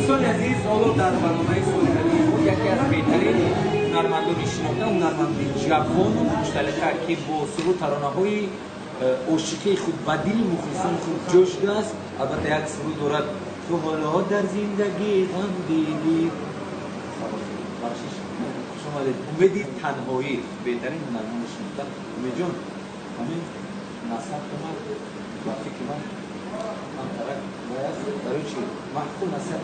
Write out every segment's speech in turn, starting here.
دوستان عزیز، حالا در برنامه سوالگری یکی از بهترین هنرمندان شناخته، هنرمند جوان و مشتلقه که با سرو ترانه‌های عاشقی خود و دل مخلصان خود جوش است. البته یک سرو دارد تو حالا در زندگی غم دیدی. بخشش خوش آمدید. امید تنهایی بهترین هنرمند شناخته. امید جان، همین نصب من و فکر من همطرف باید برای چی؟ محکوم نصب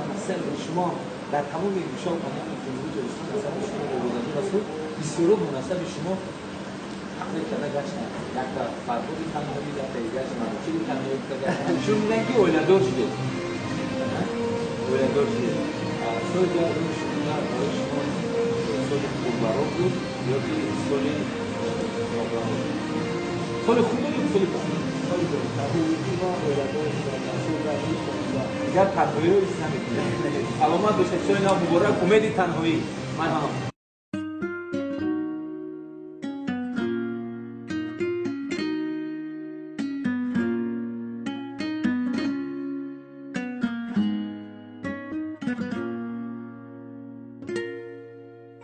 شما در تمام گوشه‌ها و کنار جمهوری جلسان نصب شما رو گذاشته رسول بسیار مناسب شما تقریبا کرده گشتن یک تا فرقی تنهایی در تاییدش چی تنهایی کرده چون میگن که اولیدار شده اولیدار شده سال جایی شما برای شما سال خوبرا بود یا که سال نابرا سال خوب بود سال خوب دیگر تنهایی رو ایست نمیکنه علامت باشه سال نو مبارک امید تنهایی من هم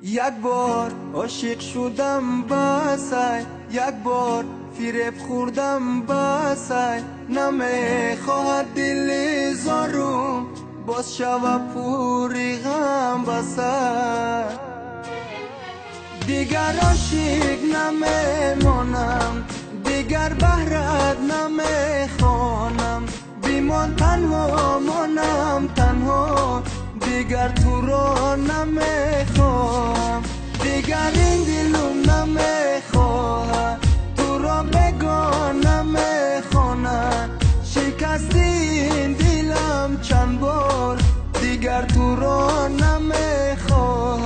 یک بار عاشق شدم بسای یک بار فریب خوردم بسای نمیخواهد دل زارم باز شوه پوری غم بسای دیگر عاشق نمیمانم دیگر بهرت نمیخوانم بیمان تنها مانم تنها دیگر تو را نمیخوام دیگر این دلم نمیخواه تو را بگاه نمیخوانه شکستی این دلم چند بار دیگر تو را نمیخواه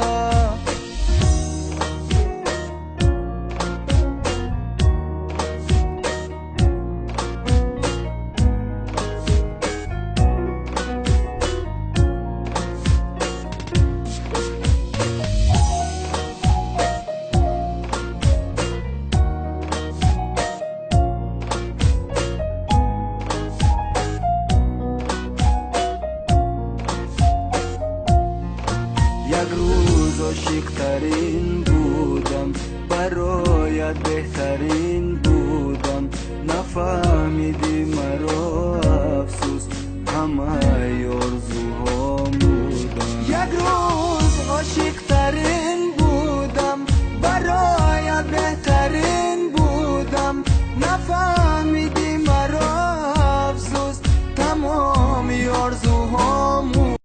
عاشق‌ترین بودم برایت بهترین بودم نفهمیدی مرا افسوس همه